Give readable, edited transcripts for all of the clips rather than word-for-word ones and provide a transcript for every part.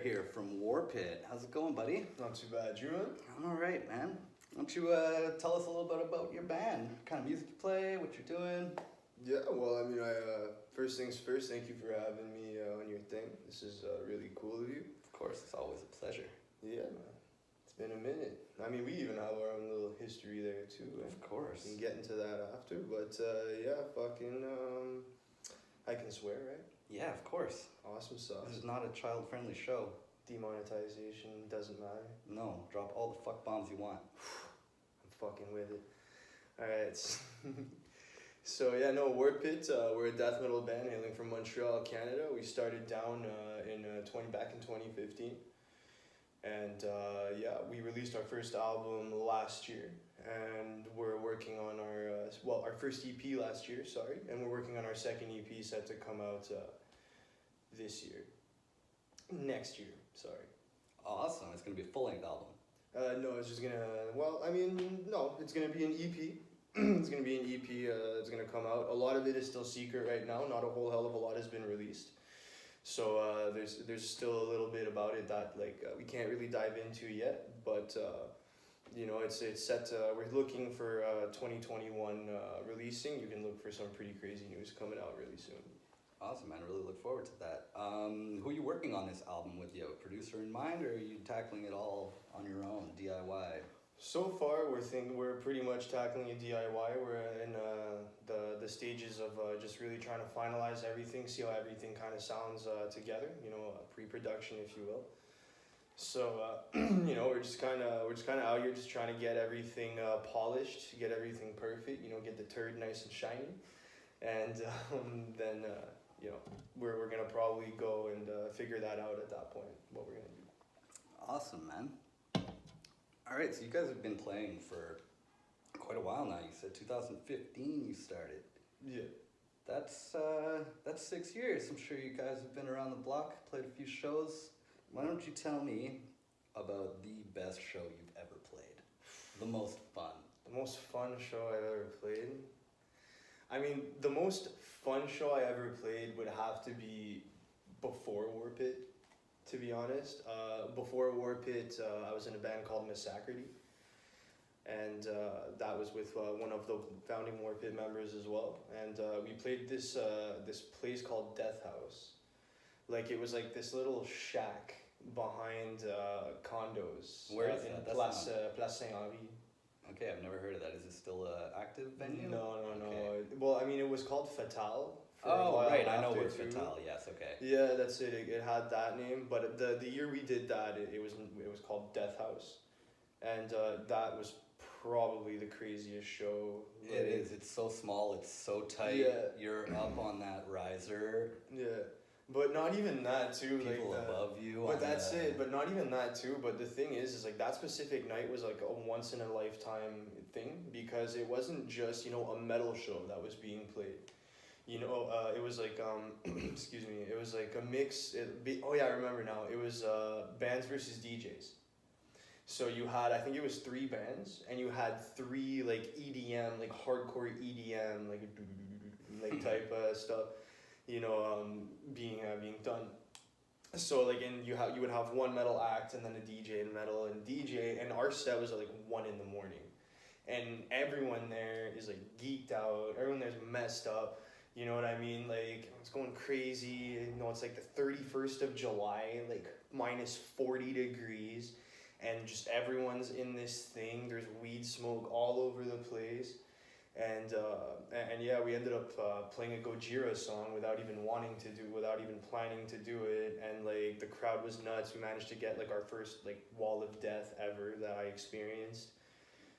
here from WARPIT. How's it going, buddy? Not too bad, you man? I'm all right, man. Why don't you tell us a little bit about your band? What kind of music you play, what you're doing? Yeah, well, I mean, first things first, thank you for having me on your thing. This is really cool of you. Of course, it's always a pleasure. Yeah, man. It's been a minute. I mean, we even have our own little history there, too. Of course. We can get into that after, but yeah, fucking, I can swear, right? Yeah, of course. Awesome sauce. This is not a child-friendly show. Demonetization doesn't matter. No, drop all the fuck bombs you want. I'm fucking with it. Alright. So yeah, no, WARPIT, we're a death metal band hailing from Montreal, Canada. We started down back in 2015. And yeah, we released our first album last year. And we're working on our first EP last year, sorry. And we're working on our second EP set to come out this year. Next year, sorry. Awesome, it's going to be a full-length album. No, it's just gonna, no, it's gonna be an EP. It's gonna be an EP that's gonna come out. A lot of it is still secret right now. Not a whole hell of a lot has been released. So there's still a little bit about it that we can't really dive into yet. But you know, it's set. We're looking for 2021 releasing. You can look for some pretty crazy news coming out really soon. Awesome, man. I really look forward to that. Who are you working on this album with? You have a producer in mind, or are you tackling it all on your own, DIY? So far, we're pretty much tackling a DIY. We're in the stages of just really trying to finalize everything, see how everything kind of sounds together. You know, pre-production, if you will. So you know, we're just kind of out here just trying to get everything polished, get everything perfect. You know, get the turd nice and shiny, and then you know, we're gonna probably go and figure that out at that point. What we're gonna do. Awesome, man. All right, so you guys have been playing for quite a while now. You said 2015 you started. Yeah. That's 6 years. I'm sure you guys have been around the block, played a few shows. Why don't you tell me about the best show you've ever played? The most fun. The most fun show I've ever played? I mean, the most fun show I ever played would have to be before WARPIT. To be honest, before WARPIT, I was in a band called Massacrity, and that was with one of the founding WARPIT members as well. And we played this place called Death House. Like, it was like this little shack behind condos. Where is in that? Place Saint-Henri. Okay, I've never heard of that. Is it still an active venue? No. Okay. Well, I mean, it was called Fatale. Oh, right, I know where Fatale, yes, okay. Yeah, that's it. It had that name, but the year we did that, it was called Death House, and that was probably the craziest show. It is. It's so small. It's so tight. Yeah. You're up on that riser. Yeah, but not even that too. People above you. But that's it. But not even that too. But the thing is like that specific night was like a once in a lifetime thing because it wasn't just, you know, a metal show that was being played. You know, it was like, excuse me, it was like a mix, oh yeah, I remember now, it was bands versus DJs. So you had, I think it was 3 bands, and you had 3 like EDM, like hardcore EDM, like type stuff, you know, being done. So like, and you would have one metal act, and then a DJ and metal and DJ, and our set was at like 1 in the morning. And everyone there is like geeked out, everyone there's messed up. You know what I mean? Like, it's going crazy. You know, it's like the 31st of July, like minus 40 degrees. And just everyone's in this thing. There's weed smoke all over the place. And yeah, we ended up playing a Gojira song without even planning to do it. And like, the crowd was nuts. We managed to get like our first like wall of death ever that I experienced.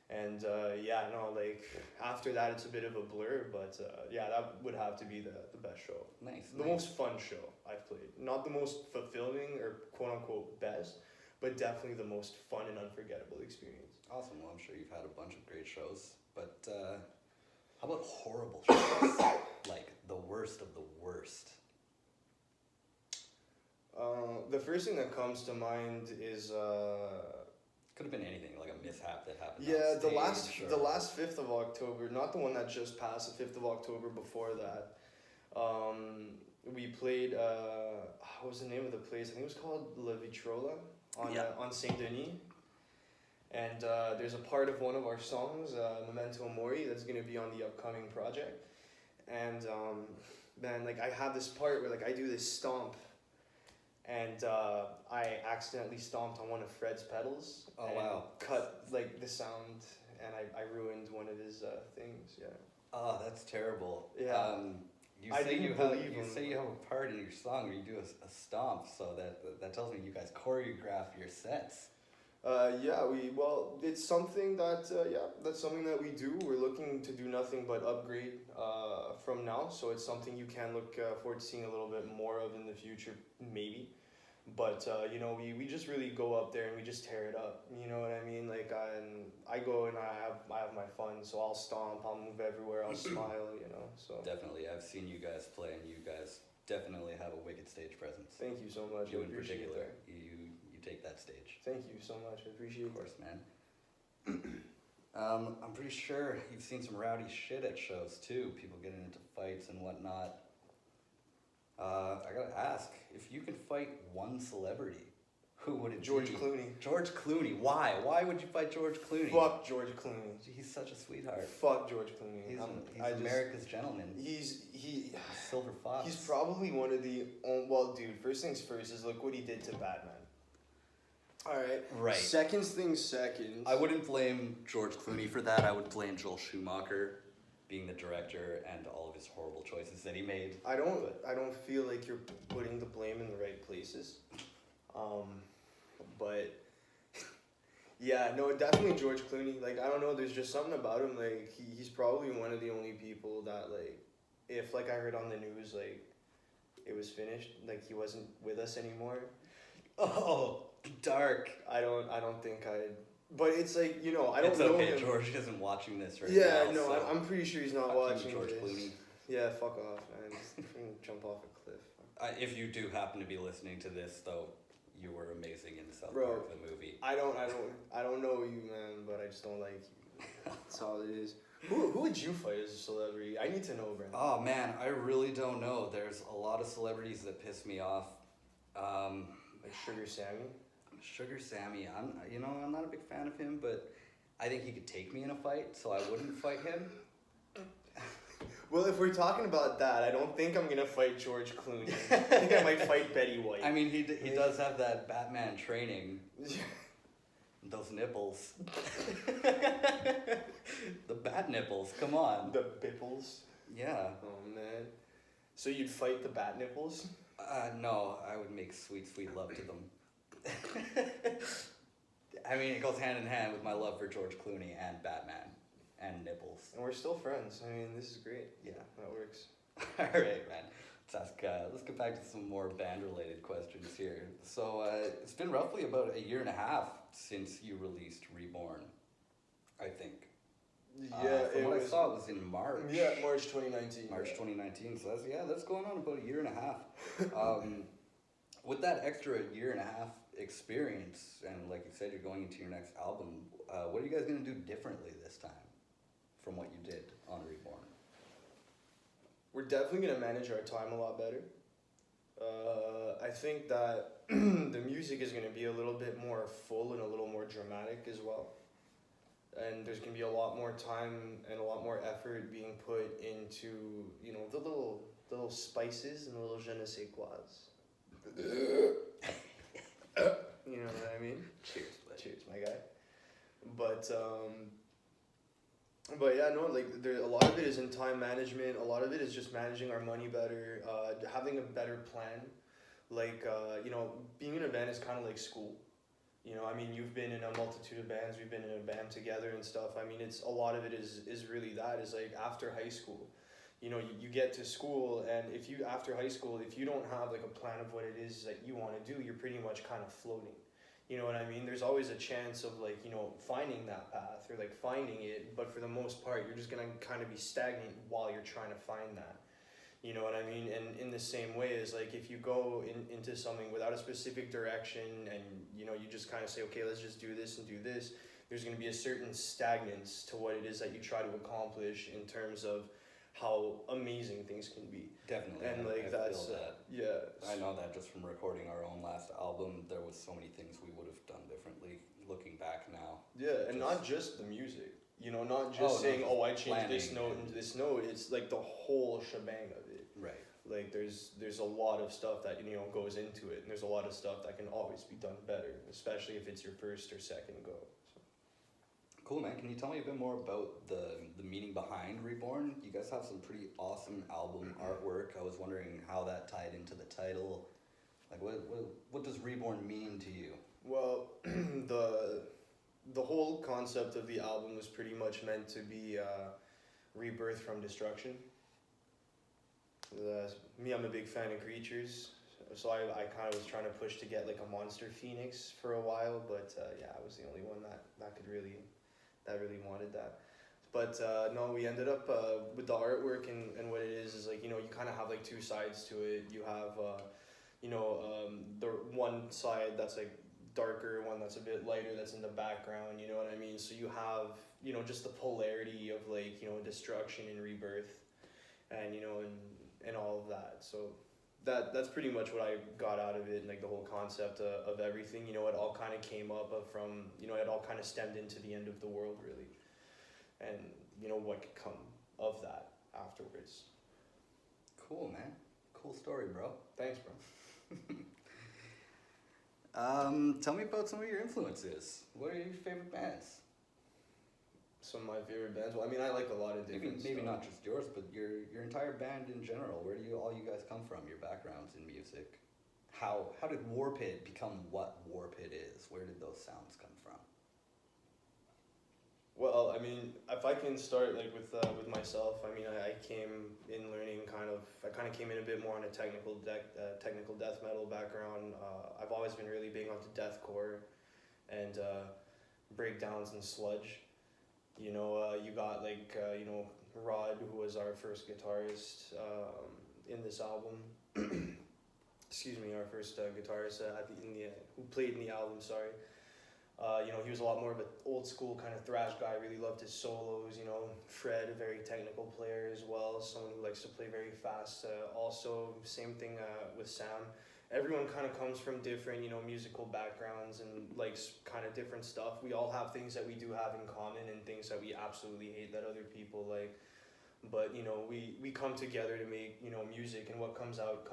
And yeah, no, like after that it's a bit of a blur, but yeah, that would have to be the best show. Nice. The most fun show I've played. Not the most fulfilling or quote unquote best, but definitely the most fun and unforgettable experience. Awesome. Well, I'm sure you've had a bunch of great shows, but how about horrible shows? Like the worst of the worst. The first thing that comes to mind is could have been anything, like a mishap that happened. Yeah, on stage, the last 5th of October, not the one that just passed, the 5th of October before that. we played. What was the name of the place? I think it was called La Vitrola on Saint Denis. And there's a part of one of our songs, Memento Mori, that's gonna be on the upcoming project. And man, like I have this part where like I do this stomp, and I accidentally stomped on one of Fred's pedals. Oh, and wow. Cut like the sound, and I ruined one of his things. Yeah. Oh, that's terrible. Yeah. You I say didn't you have believe you him. say you have a part in your song where you do a stomp, so that tells me you guys choreograph your sets. It's something that that's something that we do. We're looking to do nothing but upgrade from now, so it's something you can look forward to seeing a little bit more of in the future, maybe. But we just really go up there and we just tear it up. You know what I mean? Like I go and I have my fun. So I'll stomp, I'll move everywhere, I'll smile. So Definitely, I've seen you guys play, and you guys definitely have a wicked stage presence. thank you so much. You I in appreciate particular, that. you take that stage. Thank you so much. I appreciate Of course, man. I'm pretty sure you've seen some rowdy shit at shows too. People getting into fights and whatnot. I gotta ask, if you can fight one celebrity, who would it George be? Clooney. George Clooney. Why? Why would you fight George Clooney? Fuck George Clooney. He's such a sweetheart. Fuck George Clooney. He's America's gentleman. He's Silver Fox. He's probably one of the dude. First things first is look what he did to Batman. All right. Right. Second things second. I wouldn't blame George Clooney for that. I would blame Joel Schumacher, being the director, and all of his horrible choices that he made. I don't feel like you're putting the blame in the right places. But yeah, no, definitely George Clooney. Like I don't know, there's just something about him. Like he's probably one of the only people that like, if like I heard on the news like it was finished, like he wasn't with us anymore. Oh, dark. I don't think I'd. But it's like I don't It's know okay, him. George isn't watching this right Yeah, now. no, so I'm pretty sure he's not fuck you, watching George this. Clooney. Yeah, fuck off, man. Just fucking jump off a cliff. If you do happen to be listening to this, though, you were amazing in South Bro, Park, the movie. I don't know you, man, but I just don't like you. That's all it is. Who would you fight as a celebrity? I need to know, Brandon. Oh man, I really don't know. There's a lot of celebrities that piss me off. Like Sugar Sammy. Sugar Sammy, I'm not a big fan of him, but I think he could take me in a fight, so I wouldn't fight him. Well, if we're talking about that, I don't think I'm gonna fight George Clooney. I think I might fight Betty White. I mean, he does have that Batman training. Those nipples. The bat nipples, come on. The bipples. Yeah. Oh man. So you'd fight the bat nipples? No, I would make sweet, sweet love to them. I mean, it goes hand in hand with my love for George Clooney and Batman and nipples. And we're still friends. I mean, this is great. Yeah. That works. All right, man. Let's get back to some more band-related questions here. So it's been roughly about a year and a half since you released Reborn, I think. Yeah, from what I saw, it was in March. Yeah, March 2019. March 2019. So that's going on about a year and a half. With that extra year and a half experience, and like you said, you're going into your next album. What are you guys gonna do differently this time from what you did on Reborn? We're definitely gonna manage our time a lot better. I think that the music is gonna be a little bit more full and a little more dramatic as well. And there's gonna be a lot more time and a lot more effort being put into the little spices and the little je ne sais quoi. You know what I mean? Cheers, buddy. Cheers, my guy. But yeah, no, like a lot of it is in time management. A lot of it is just managing our money better, having a better plan. Like being in a band is kind of like school. I mean, you've been in a multitude of bands. We've been in a band together and stuff. I mean, a lot of it is really that. Is like after high school, you get to school, and after high school, if you don't have like a plan of what it is that you want to do, you're pretty much kind of floating. You know what I mean? There's always a chance of like, finding that path or like finding it, but for the most part, you're just gonna kind of be stagnant while you're trying to find that. You know what I mean? And in the same way is like if you go into something without a specific direction and you just kind of say, okay, let's just do this and do this, there's going to be a certain stagnance to what it is that you try to accomplish in terms of how amazing things can be. Definitely. And like I that's feel that. yeah. I know that just from recording our own last album, there was so many things we would have done differently looking back now. Yeah, and Just- not just the music. You know, not Oh, just no, saying, just "Oh, I changed this planning note and- into this note." It's like the whole shebang of it. Right. Like there's a lot of stuff that goes into it, and there's a lot of stuff that can always be done better, especially if it's your first or second go. So. Cool, man. Can you tell me a bit more about the meaning behind Reborn? You guys have some pretty awesome album artwork. I was wondering how that tied into the title. Like, what does Reborn mean to you? Well, the whole concept of the album was pretty much meant to be rebirth from destruction. Me, I'm a big fan of creatures, so I kind of was trying to push to get like a monster phoenix for a while, but yeah, I was the only one that really wanted that. But no, we ended up with the artwork and what it is like, you kind of have like two sides to it. You have the one side that's like darker, one that's a bit lighter, that's in the background, you know what I mean? So you have, just the polarity of like, destruction and rebirth and, and all of that. So that's pretty much what I got out of it, and like the whole concept of everything, it all kind of came up from, it all kind of stemmed into the end of the world, really. And, what could come of that afterwards. Cool, man. Cool story, bro. Thanks, bro. Tell me about some of your influences. What are your favorite bands? Some of my favorite bands. Well, I mean, I like a lot of Maybe different not just yours, but your entire band in general. Where do all you guys come from? Your backgrounds in music. How did WARPIT become what WARPIT is? Where did those sounds come from? Well, I mean, if I can start like with myself, I mean, I came in learning I kind of came in a bit more on a technical death metal background. I've always been really big onto deathcore and breakdowns and sludge. You got like Rod, who was our first guitarist in this album. Excuse me, our first guitarist who played in the album. Sorry. He was a lot more of an old school kind of thrash guy, really loved his solos, Fred, a very technical player as well, someone who likes to play very fast. Also, same thing with Sam. Everyone kind of comes from different, musical backgrounds and likes kind of different stuff. We all have things that we do have in common and things that we absolutely hate that other people like. But, we come together to make, music, and what comes out,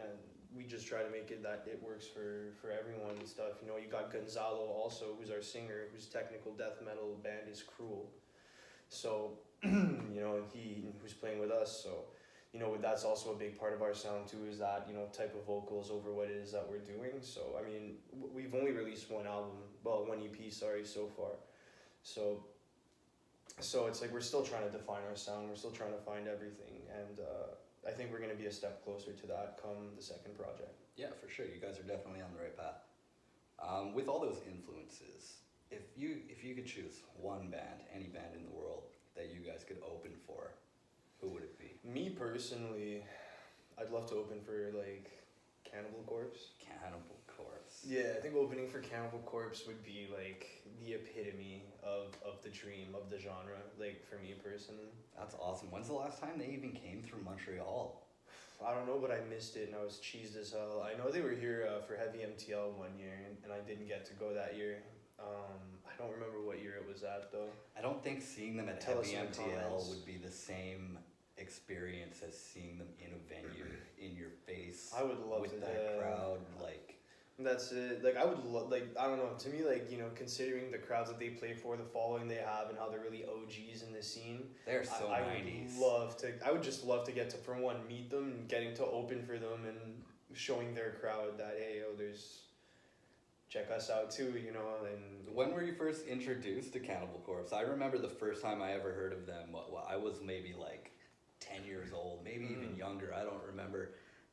and we just try to make it that it works for everyone and stuff. You got Gonzalo also, who's our singer, whose technical death metal band is Cruel. So, who's playing with us. So, that's also a big part of our sound too, is that, type of vocals over what it is that we're doing. So, I mean, we've only released one EP, so far. So it's like we're still trying to define our sound, we're still trying to find everything, and I think we're going to be a step closer to that come the second project. Yeah, for sure. You guys are definitely on the right path. With all those influences, if you could choose one band, any band in the world that you guys could open for, who would it be? Me personally, I'd love to open for like Cannibal Corpse. Cannibal Corpse. Yeah, I think opening for Cannibal Corpse would be like the epitome of the dream of the genre, like for me personally. That's awesome. When's the last time they even came through Montreal? I don't know, but I missed it and I was cheesed as hell. I know they were here for Heavy MTL one year, and I didn't get to go that year. I don't remember what year it was at though. I don't think seeing them at Tell us Heavy in the MTL comments. would be the same experience as seeing them in a venue, in your face. I would love with to, that crowd, like. That's it. Like I would I don't know. To me, like considering the crowds that they play for, the following they have, and how they're really OGs in the scene. They're so I 90s. I would just love to get to, for one, meet them, and getting to open for them, and showing their crowd that check us out too, And when were you first introduced to Cannibal Corpse? I remember the first time I ever heard of them. I was maybe like 10 years old, maybe even younger. I don't remember.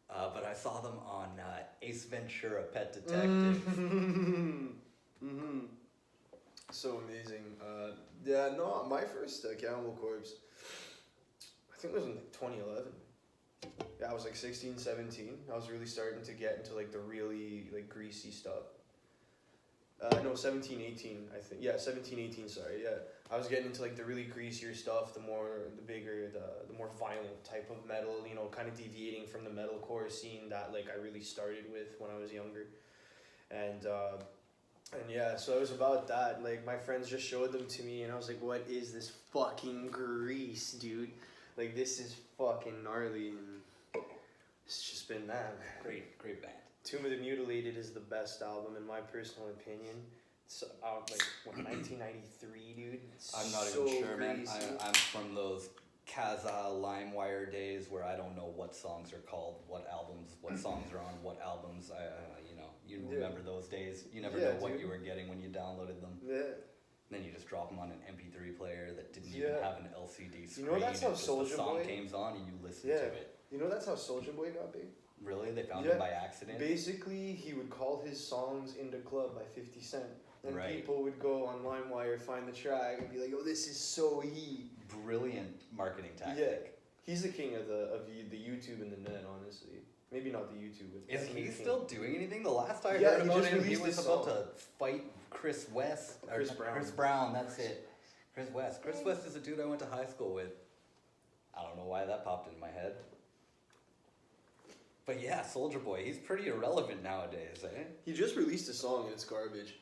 But I saw them on Ace Ventura: Pet Detective. So amazing. My first Cannibal Corpse, I think it was in 2011. Yeah, I was like 16, 17. I was really starting to get into like the really like greasy stuff. 17, 18, I think. Yeah, 17, 18, sorry, yeah. I was getting into like the really greasier stuff, the bigger, the more violent type of metal, you know, kind of deviating from the metalcore scene that like I really started with when I was younger. And yeah, so it was about that. Like my friends just showed them to me and I was like, what is this fucking grease, dude? Like this is fucking gnarly, and it's just been that. Great band. Tomb of the Mutilated is the best album in my personal opinion. It's out like what, 1993, dude. It's I'm not so even sure, man. crazy. I'm from those Kazaa LimeWire days where I don't know what songs are called, what songs are on what albums. You remember those days. You never know what you were getting when you downloaded them. Yeah. And then you just drop them on an MP3 player that didn't even have an LCD screen. You know that's how the Soulja song Boy came on and you listened to it. You know that's how Soulja Boy got big? Really? They found him by accident? Basically, he would call his songs In Da Club by 50 Cent. And Right. people would go on LimeWire, find the track, and be like, oh, this is so he. Brilliant marketing tactic. Yeah. He's the king of the YouTube and the net, honestly. Maybe not the YouTube. But Is he still doing anything? The last I Yeah, heard he about just him, he released was this about song. to fight Chris West. Chris Brown. Chris Brown, that's it. Chris West. Chris West is a dude I went to high school with. I don't know why that popped into my head. But yeah, Soulja Boy, he's pretty irrelevant nowadays, eh? He just released a song and it's garbage.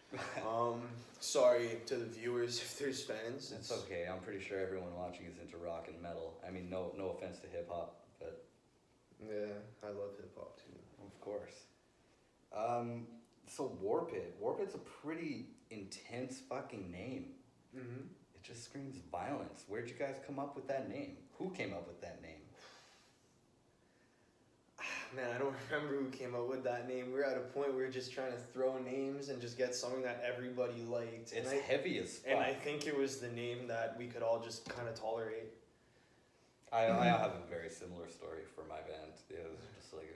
Sorry to the viewers if there's fans. It's okay. I'm pretty sure everyone watching is into rock and metal. I mean, no offense to hip hop, but Yeah, I love hip hop too. of course. So WARPIT. WARPIT's a pretty intense fucking name. Mm-hmm. It just screams violence. Where'd you guys come up with that name? Who came up with that name? Man, I don't remember who came up with that name. We're at a point where we're just trying to throw names and just get something that everybody liked. It's heavy as fuck. And I think it was the name that we could all just kind of tolerate. I have a very similar story for my band. It was just like,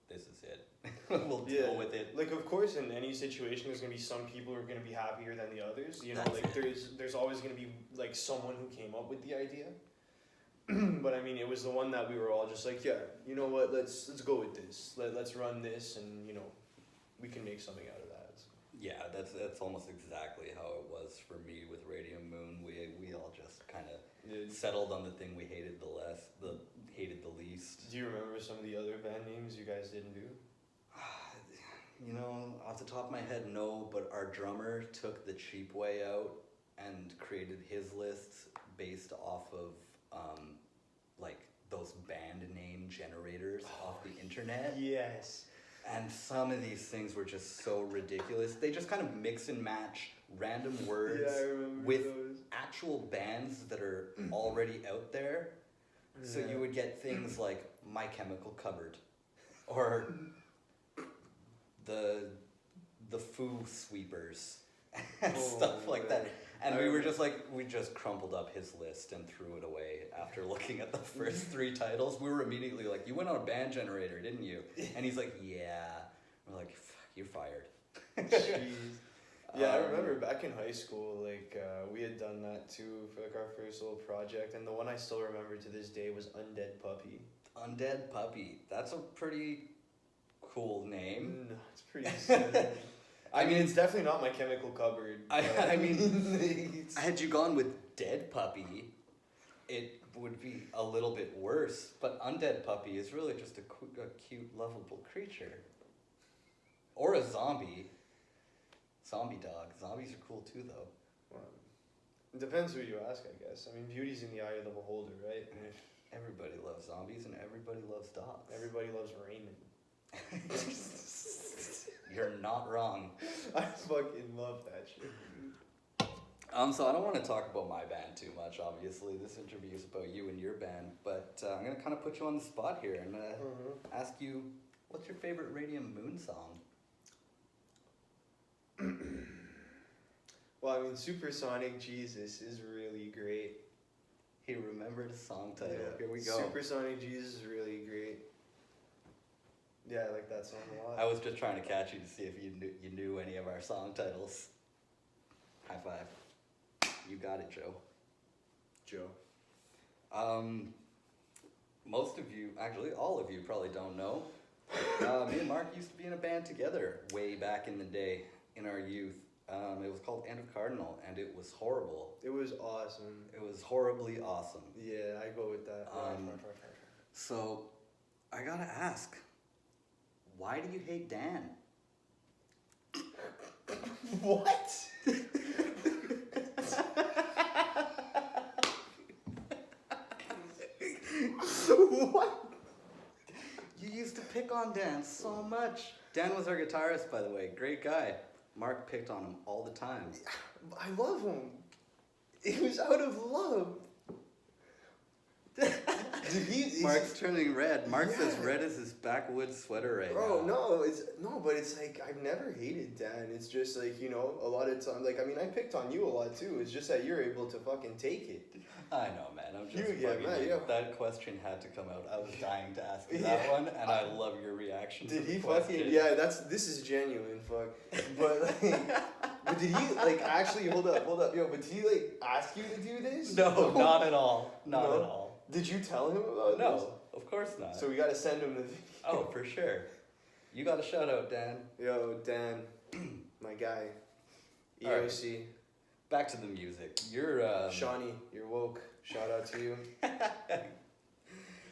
this is it. We'll deal with it. Like, of course, in any situation, there's gonna be some people who are gonna be happier than the others. You know, That's like there's always gonna be like someone who came up with the idea. But I mean, it was the one that we were all just like, yeah, you know what? Let's go with this. Let's run this, and you know, we can make something out of that. Yeah, that's almost exactly how it was for me with Radium Moon. We all just kind of settled on the thing we hated the least. Do you remember some of the other band names you guys didn't do? You know, off the top of my head, no. But our drummer took the cheap way out and created his lists based off of like those band name generators off the internet. Yes. And some of these things were just so ridiculous. They just kind of mix and match random words with actual bands that are already out there. Yeah. So you would get things like My Chemical Cupboard or the Foo Sweepers and stuff like that. And we were just like, we just crumpled up his list and threw it away after looking at the first 3 titles. We were immediately like, you went on a band generator, didn't you? And he's like, yeah. We're like, you're fired. Jeez. Yeah, I remember back in high school, like, we had done that too for like our first little project. And the one I still remember to this day was Undead Puppy. Undead Puppy. That's a pretty cool name. No, it's pretty silly. I mean, it's definitely not My Chemical Cupboard. I mean, had you gone with Dead Puppy, it would be a little bit worse. But Undead Puppy is really just a cute, lovable creature. Or a zombie. Zombie dog. Zombies are cool too, though. Well, it depends who you ask, I guess. I mean, beauty's in the eye of the beholder, right? Everybody loves zombies and everybody loves dogs. Everybody loves Raymond. You're not wrong. I fucking love that shit. So I don't want to talk about my band too much, obviously. This interview is about you and your band, but I'm going to kind of put you on the spot here and ask you, what's your favorite Radium Moon song? Well, I mean, Supersonic Jesus is really great. He remembered a song title. Yeah. Here we go. Supersonic Jesus is really great. Yeah, I like that song a lot. I was just trying to catch you to see if you knew any of our song titles. High five. You got it, Joe. Most of you, actually all of you probably don't know. Me and Marc used to be in a band together way back in the day, in our youth. It was called End of Cardinal, and it was horrible. It was awesome. It was horribly awesome. Yeah, I go with that. So, I gotta ask, why do you hate Dan? What? What? You used to pick on Dan so much. Dan was our guitarist, by the way. Great guy. Marc picked on him all the time. I love him. It was out of love. Marc's turning red. Marc's as red as his backwoods sweater right Bro, now. but it's like I've never hated Dan. It's just like, you know, a lot of times, like, I mean, I picked on you a lot too. It's just that you're able to fucking take it. I know, man. I'm just You- yeah, fucking man, with yeah. you. That question had to come out. I was dying to ask you that one, and I love your reaction. Did to the he question. fucking? Yeah, this is genuine, fuck. But like, but did he like actually hold up, yo? But did he like ask you to do this? No, not at all. Not No? at all. Did you tell him about this? No, of course not. So we gotta send him the video. Oh, for sure. You got a shout out, Dan. Yo, Dan, my guy. All right. EOC. Back to the music. You're Shawnee, you're woke. Shout out to you.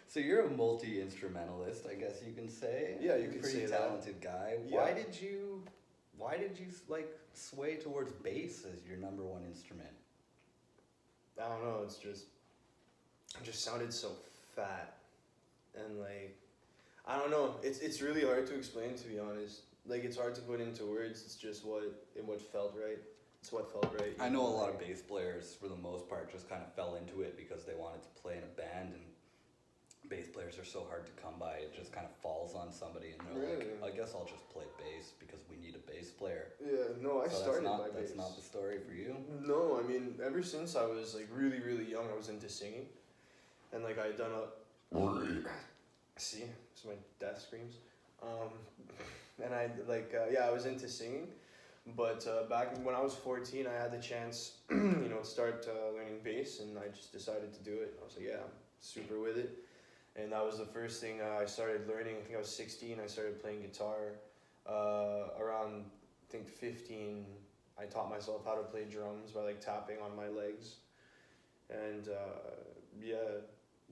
So you're a multi-instrumentalist, I guess you can say. Yeah, you could Pretty say that. talented guy. Yeah. Why did you like sway towards bass as your number one instrument? I don't know. It just sounded so fat, and like, I don't know. It's really hard to explain, to be honest. Like, it's hard to put into words. It's just what felt right. It's what felt right. I know a lot of bass players, for the most part, just kind of fell into it because they wanted to play in a band, and bass players are so hard to come by. It just kind of falls on somebody, and they're Really? like, I guess I'll just play bass because we need a bass player. Yeah, no, I So started by bass. that's not the story for you? No, I mean, ever since I was like really, really young, I was into singing, and like I had done see, so my death screams, and I I was into singing, but back when I was 14, I had the chance, to start learning bass, and I just decided to do it. I was like, yeah, I'm super with it, and that was the first thing I started learning. I think I was 16. I started playing guitar. Around I think 15. I taught myself how to play drums by like tapping on my legs, and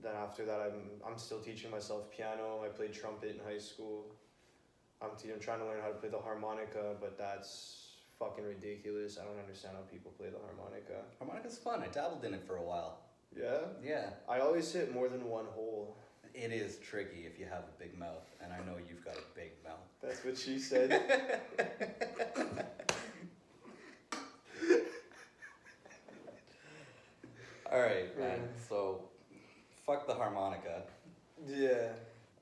then after that I'm still teaching myself piano. I played trumpet in high school. I'm trying to learn how to play the harmonica, but that's fucking ridiculous. I don't understand how people play the harmonica. Harmonica's fun. I dabbled in it for a while. Yeah? Yeah. I always hit more than one hole. It is tricky if you have a big mouth, and I know you've got a big mouth. That's what she said. Alright, man. So, fuck the harmonica. Yeah.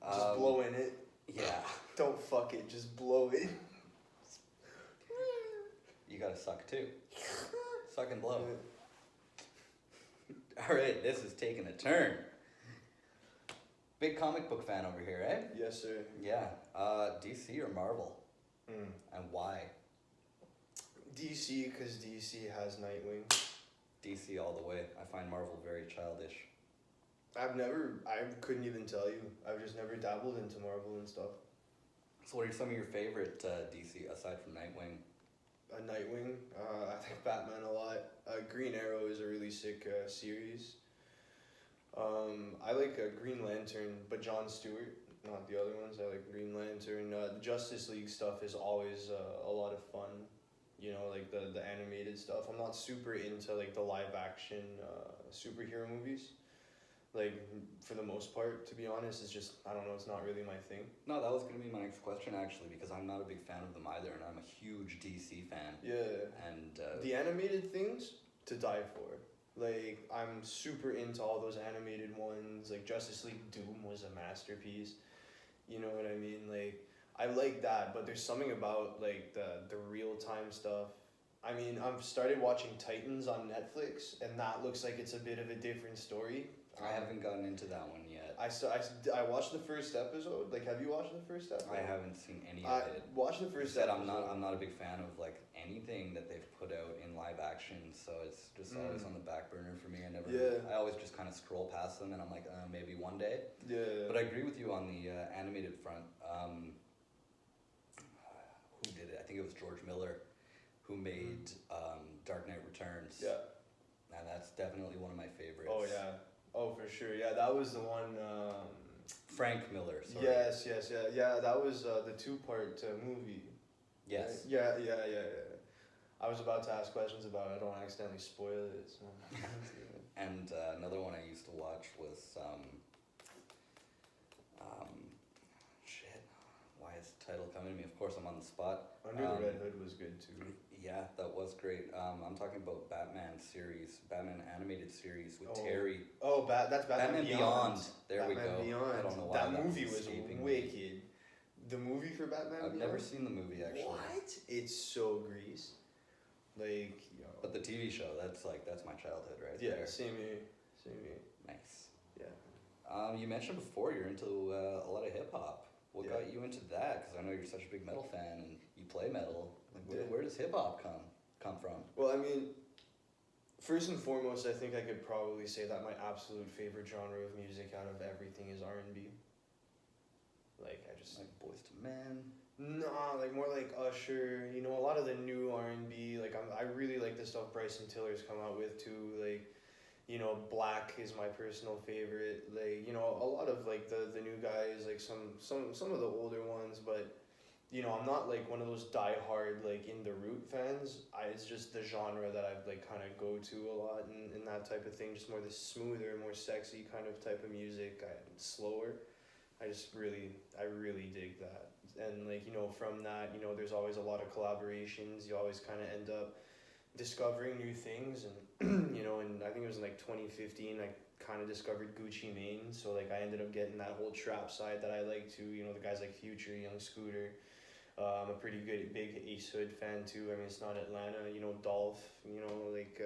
Just blow in it. Yeah. Don't fuck it, just blow it. You gotta suck too. Suck and blow. Alright, this is taking a turn. Big comic book fan over here, eh? Yes, sir. Yeah. DC or Marvel? And why? DC, because DC has Nightwing. DC all the way. I find Marvel very childish. I couldn't even tell you. I've just never dabbled into Marvel and stuff. So what are some of your favorite DC, aside from Nightwing? Nightwing, I think Batman a lot. Green Arrow is a really sick series. I like Green Lantern, but John Stewart, not the other ones. I like Green Lantern. The Justice League stuff is always a lot of fun. Like the animated stuff. I'm not super into like the live action superhero movies. Like, for the most part, to be honest, it's just, I don't know, it's not really my thing. No, that was going to be my next question, actually, because I'm not a big fan of them either, and I'm a huge DC fan. Yeah. And the animated things, to die for. Like, I'm super into all those animated ones. Like, Justice League Doom was a masterpiece. You know what I mean? Like, I like that, but there's something about, like, the real-time stuff. I mean, I've started watching Titans on Netflix, and that looks like it's a bit of a different story. I haven't gotten into that one yet. I watched the first episode. Like, have you watched the first episode? I haven't seen any of it. Watch the first Said episode. I'm not a big fan of like anything that they've put out in live action, so it's just always on the back burner for me. I always just kind of scroll past them, and I'm like, maybe one day. Yeah. But I agree with you on the animated front. Who did it? I think it was George Miller, who made Dark Knight Returns. Yeah. And that's definitely one of my favorites. Oh yeah. Oh for sure. Yeah, that was the one. Frank Miller. Sorry. Yes. Yeah. That was the 2-part movie. Yes. Yeah. I was about to ask questions about it. I don't want to accidentally spoil it. So. And another one I used to watch was shit. Why is the title coming to me? Of course, I'm on the spot. Under the Red Hood was good too. Yeah, that was great. I'm talking about Batman animated series with Oh. Terry. Oh, that's Batman Beyond. There we Batman go. Beyond. I don't know why that movie was escaping me. wicked. The movie for Batman I've Beyond? never seen the movie actually. What? It's so grease. Like, yo. But the TV show, that's my childhood right Yeah, there. same here. Nice. Yeah. You mentioned before you're into a lot of hip hop. What Yeah. got you into that? Because I know you're such a big metal fan and you play metal. Like, Yeah. where does hip hop come from? Well, I mean, first and foremost, I think I could probably say that my absolute favorite genre of music out of everything is R&B. Like, I just... Like Boys to Men. Nah, like more like Usher, you know, a lot of the new R&B, like I really like the stuff Bryson Tiller's come out with too, like, you know, Black is my personal favorite, like, you know, a lot of like the new guys, like some of the older ones, but, you know, I'm not like one of those diehard like In the Root fans. It's just the genre that I've like kind of go to a lot and that type of thing, just more the smoother, more sexy kind of type of music, slower. I really dig that. And like, you know, from that, you know, there's always a lot of collaborations. You always kind of end up discovering new things. And, you know, and I think it was in like 2015, I kind of discovered Gucci Mane. So like I ended up getting that whole trap side that I like too. You know, the guys like Future, Young Scooter. I'm a pretty big Ace Hood fan too. I mean, it's not Atlanta, you know, Dolph, you know, like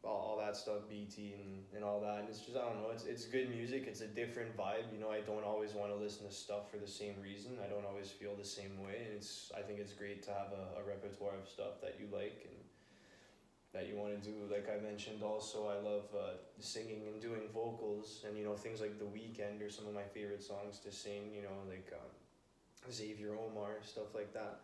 all that stuff, BT and all that. And it's just, I don't know, it's good music. It's a different vibe. You know, I don't always want to listen to stuff for the same reason. I don't always feel the same way. And I think it's great to have a repertoire of stuff that you like and that you want to do. Like I mentioned also, I love singing and doing vocals and, you know, things like The Weeknd are some of my favorite songs to sing, you know, like Xavier Omar, stuff like that.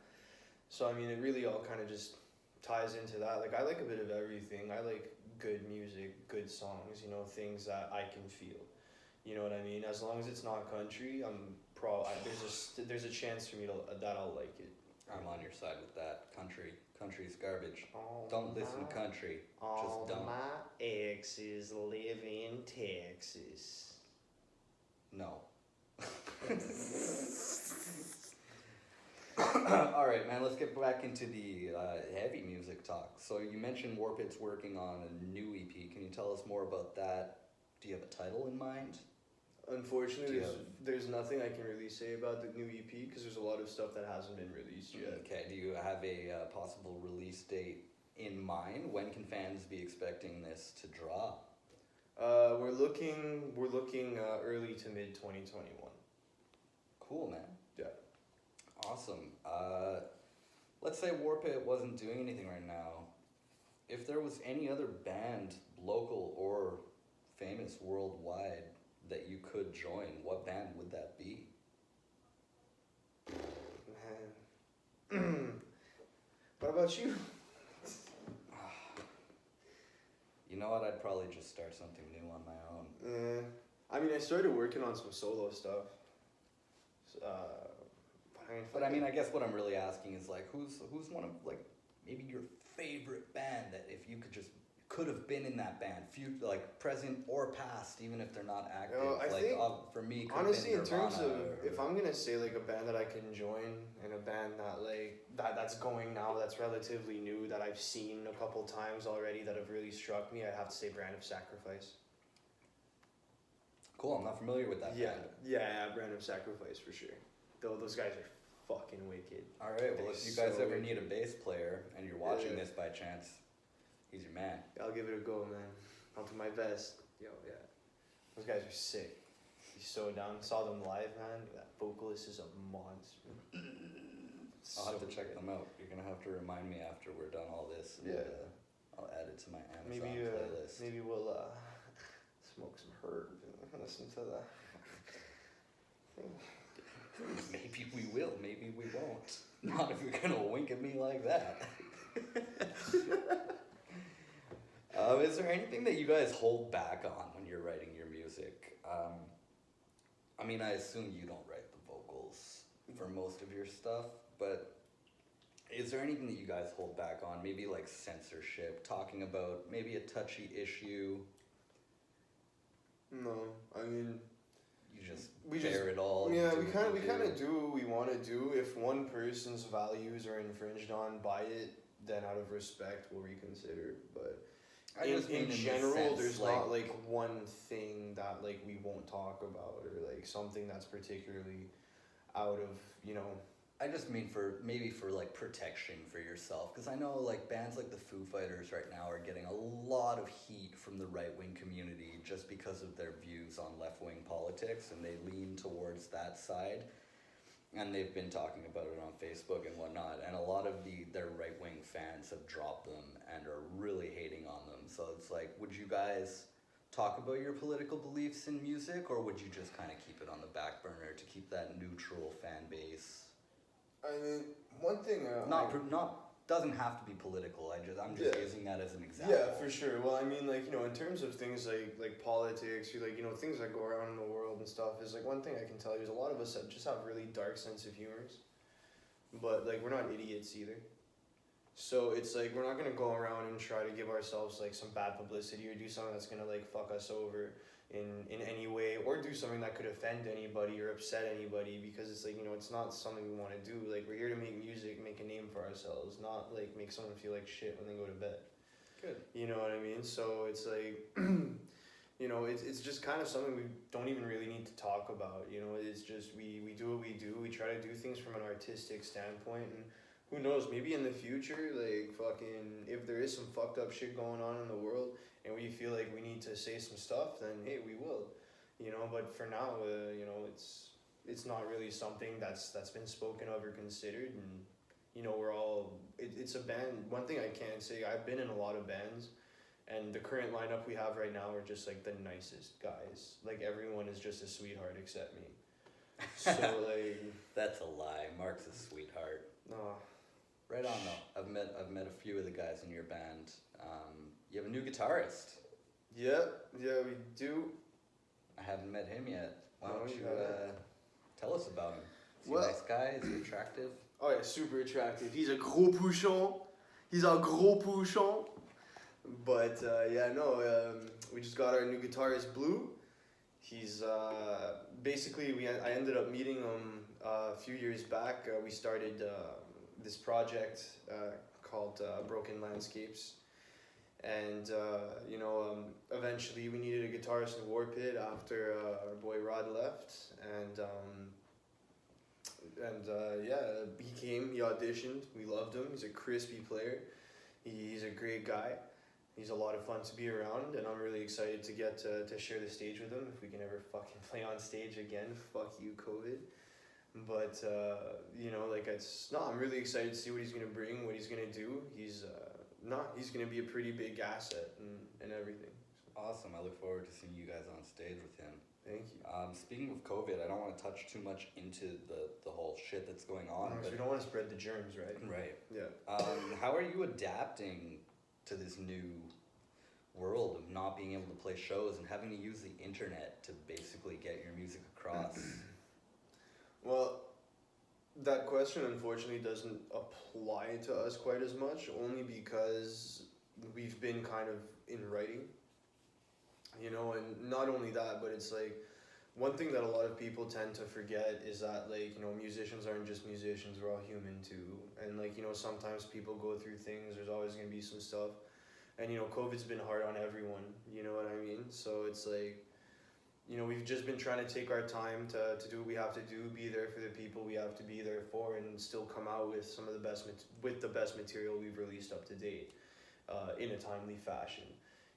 So, I mean, it really all kind of just ties into that. Like, I like a bit of everything. I like good music, good songs, you know, things that I can feel. You know what I mean? As long as it's not country, there's a chance for me that I'll like it. I'm on your side with that. Country's garbage. All Don't listen to country. Just don't. My exes live in Texas. No. Alright, man, let's get back into the heavy music talk. So you mentioned WARPIT's working on a new EP. Can you tell us more about that? Do you have a title in mind? Unfortunately, there's nothing I can really say about the new EP because there's a lot of stuff that hasn't been released yet. Okay, do you have a possible release date in mind? When can fans be expecting this to drop? We're looking early to mid 2021. Cool, man. Yeah. Awesome. Let's say WARPIT wasn't doing anything right now. If there was any other band, local or famous worldwide, that you could join, what band would that be? Man. What about you? You know what? I'd probably just start something new on my own. I mean, I started working on some solo stuff. But I mean, I guess what I'm really asking is like, who's one of like maybe your favorite band that if you could have been in that band, like present or past, even if they're not active. I like think, for me, honestly, in terms of or, if I'm gonna say like a band that I can join and a band that like that's going now, that's relatively new, that I've seen a couple times already, that have really struck me, I'd have to say Brand of Sacrifice. Cool, I'm not familiar with that band. Yeah, Brand of Sacrifice for sure. Those guys are fucking wicked. All right, well, if you guys so ever wicked. need a bass player and you're watching this by chance, he's your man. I'll give it a go, man. I'll do my best. Yo, yeah. Those guys are sick. He's so down. Saw them live, man. That vocalist is a monster. I'll have to check them out. You're gonna have to remind me after we're done all this. And, I'll add it to my Amazon playlist. Maybe we'll smoke some herb and listen to the thing. Maybe we will, maybe we won't. Not if you're gonna wink at me like that. Is there anything that you guys hold back on when you're writing your music? I mean, I assume you don't write the vocals for most of your stuff, but is there anything that you guys hold back on? Maybe like censorship, talking about maybe a touchy issue? No, I mean, You just we bear it all. yeah, do we what kind you of do what we want to do. If one person's values are infringed on by it, then out of respect, we'll reconsider. But I just mean in the general, sense, there's not like one thing that like we won't talk about, or like something that's particularly out of, you know. I just mean for like protection for yourself, because I know like bands like the Foo Fighters right now are getting a lot of heat from the right-wing community just because of their views on left-wing politics, and they lean towards that side, and they've been talking about it on Facebook and whatnot, and a lot of their right-wing fans have dropped them and are really hating on them. So it's like, would you guys talk about your political beliefs in music, or would you just kind of keep it on the back burner to keep that neutral fan base? I mean, one thing. Not doesn't have to be political. I'm just using that as an example. Yeah, for sure. Well, I mean, like, you know, in terms of things like politics, or like, you know, things that go around in the world and stuff, is like one thing I can tell you is a lot of us just have really dark sense of humors, but like we're not idiots either. So it's like we're not gonna go around and try to give ourselves like some bad publicity or do something that's gonna like fuck us over in any way, or do something that could offend anybody or upset anybody, because it's like, you know, it's not something we want to do. Like, we're here to make music, make a name for ourselves, not like make someone feel like shit when they go to bed. Good. You know what I mean? So it's like, you know, it's just kind of something we don't even really need to talk about. You know, it's just we do what we do. We try to do things from an artistic standpoint, and who knows, maybe in the future, like, fucking, if there is some fucked up shit going on in the world and we feel like we need to say some stuff, then hey, we will, you know. But for now, you know, it's not really something that's been spoken of or considered. And you know, we're all it's a band. One thing I can say, I've been in a lot of bands, and the current lineup we have right now are just like the nicest guys. Like, everyone is just a sweetheart except me. So like, That's a lie. Marc's a sweetheart. no. Right on though. I've met a few of the guys in your band. You have a new guitarist. Yeah, we do. I haven't met him yet. Why No, don't you you haven't. tell us about him? Is he Well- a nice guy? Is he attractive? Oh yeah, super attractive. He's a gros pouchon. He's a gros pouchon. But yeah, no, we just got our new guitarist, Blue. He's basically, I ended up meeting him a few years back. We started this project called Broken Landscapes. And, you know, eventually we needed a guitarist in WARPIT after our boy Rod left. And yeah, he came, he auditioned, we loved him. He's a crispy player. He's a great guy. He's a lot of fun to be around, and I'm really excited to get to share the stage with him if we can ever fucking play on stage again. Fuck you, COVID. But, you know, like, I'm really excited to see what he's going to bring, what he's going to do. He's going to be a pretty big asset and everything. Awesome. I look forward to seeing you guys on stage with him. Thank you. Speaking of COVID, I don't want to touch too much into the whole shit that's going on. Because But we don't want to spread the germs, right? right. Yeah. How are you adapting to this new world of not being able to play shows and having to use the internet to basically get your music across? Well, that question unfortunately doesn't apply to us quite as much, only because we've been kind of in writing, you know. And not only that, but it's like, one thing that a lot of people tend to forget is that, like, you know, musicians aren't just musicians, we're all human too. And, like, you know, sometimes people go through things, there's always going to be some stuff. And, you know, COVID's been hard on everyone, you know what I mean? So it's like, you know, we've just been trying to take our time to do what we have to do, be there for the people we have to be there for, and still come out with some of the best material we've released up to date, in a timely fashion.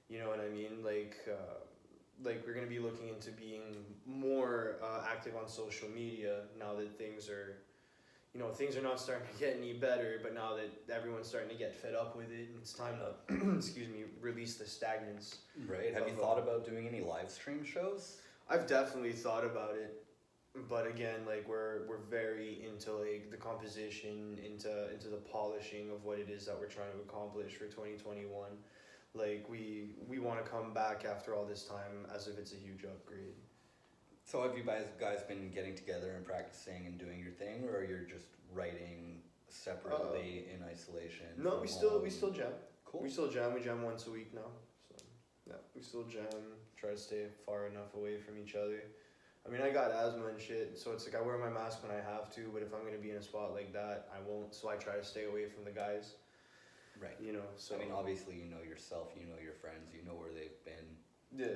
You know what I mean? Like we're gonna be looking into being more active on social media now that things are not starting to get any better, but now that everyone's starting to get fed up with it, and it's time to, excuse me, release the stagnance. Right. Have you thought about doing any live stream shows? I've definitely thought about it. but again, like we're very into like the composition, into the polishing of what it is that we're trying to accomplish for 2021. Like we want to come back after all this time as if it's a huge upgrade. So have you guys been getting together and practicing and doing your thing, or you're just writing separately in isolation? No, we still jam. Cool. We still jam. We jam once a week now. So yeah, we still jam. Try to stay far enough away from each other. I mean, I got asthma and shit, so it's like I wear my mask when I have to, but if I'm gonna be in a spot like that, I won't. So I try to stay away from the guys. Right. You know. So I mean, obviously, you know yourself, you know your friends, you know where they've been. yeah,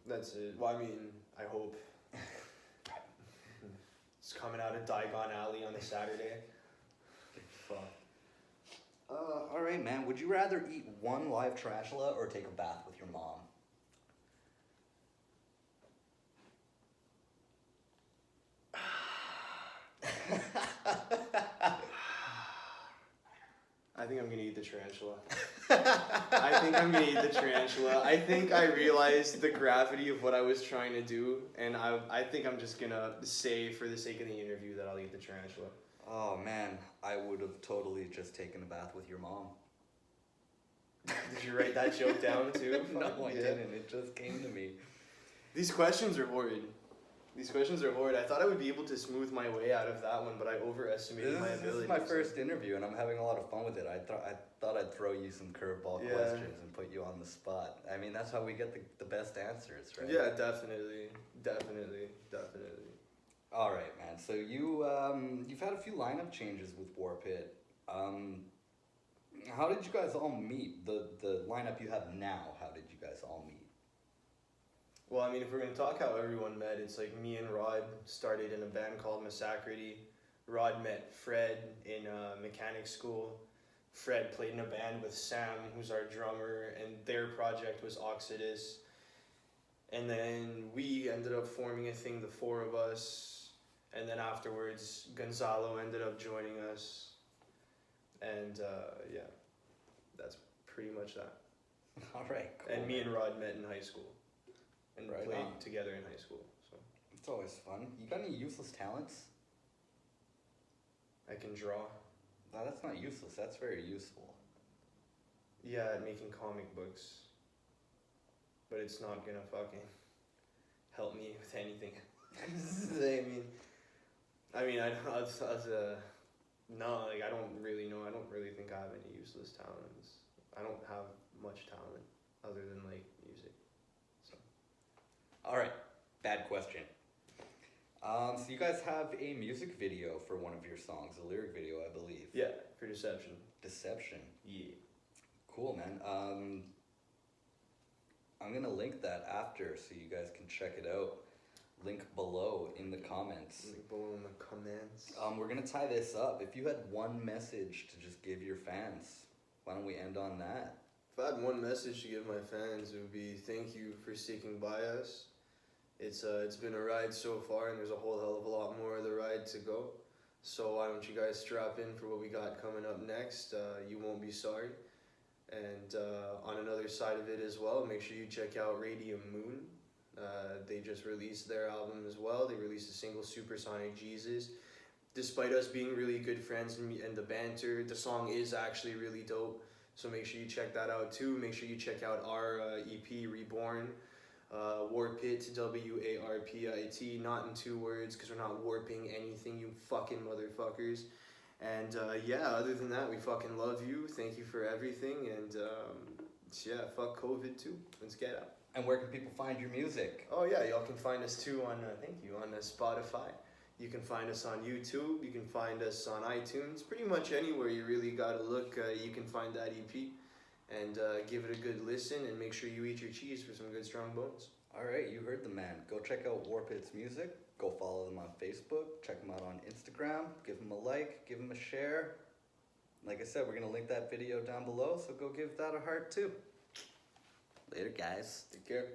that's it. Well, I mean, I hope. It's coming out of Diagon Alley on a Saturday. Fuck. All right, man. Would you rather eat one live tarantula or take a bath with your mom? I think I'm gonna eat the tarantula. I think I'm gonna eat the tarantula. I think I realized the gravity of what I was trying to do, and I think I'm just gonna say, for the sake of the interview, that I'll eat the tarantula. Oh man, I would have totally just taken a bath with your mom. Did you write that joke down too? No, I didn't. It just came to me. These questions are horrid. These questions are horrid. I thought I would be able to smooth my way out of that one, but I overestimated my ability. This is my first interview, and I'm having a lot of fun with it. I thought I'd throw you some curveball questions and put you on the spot. I mean, that's how we get the best answers, right? Yeah, definitely. All right, man. So you've had a few lineup changes with WARPIT. How did you guys all meet? The lineup you have now, how did you guys all meet? Well, I mean, if we're going to talk how everyone met, it's like me and Rod started in a band called Massacrity. Rod met Fred in mechanic school. Fred played in a band with Sam, who's our drummer, and their project was Oxidus. And then we ended up forming a thing, the four of us. And then afterwards, Gonzalo ended up joining us. And yeah, that's pretty much that. All right, cool. And me and Rod met in high school. And Right played on. together in high school. So It's always fun. You got any useless talents? I can draw. No, that's not useless. That's very useful. Yeah, at making comic books. But it's not gonna fucking help me with anything. I mean, no, like I don't really know. I don't really think I have any useless talents. I don't have much talent other than like music. So. All right, bad question. So you guys have a music video for one of your songs, a lyric video, I believe. Yeah, for Deception. Deception. Yeah. Cool, man. I'm gonna link that after so you guys can check it out. Link below in the comments. Link below in the comments. We're gonna tie this up. If you had one message to just give your fans, why don't we end on that? If I had one message to give my fans, it would be thank you for sticking by us. It's been a ride so far, and there's a whole hell of a lot more of the ride to go. So why don't you guys strap in for what we got coming up next? You won't be sorry. And on another side of it as well, make sure you check out Radium Moon. They just released their album as well. They released a single, Supersonic Jesus. Despite us being really good friends and the banter, the song is actually really dope. So make sure you check that out too. Make sure you check out our EP, Reborn. WARPIT, WARPIT, not in 2 words, because we're not warping anything, you fucking motherfuckers. And yeah, other than that, we fucking love you. Thank you for everything. And yeah, fuck COVID too. Let's get out. And where can people find your music? Oh yeah, y'all can find us too on, on Spotify. You can find us on YouTube. You can find us on iTunes. Pretty much anywhere you really gotta look, you can find that EP. And give it a good listen, and make sure you eat your cheese for some good strong bones. All right, you heard the man. Go check out WARPIT's music. Go follow them on Facebook. Check them out on Instagram. Give them a like. Give them a share. Like I said, we're going to link that video down below, so go give that a heart too. Later, guys. Take care.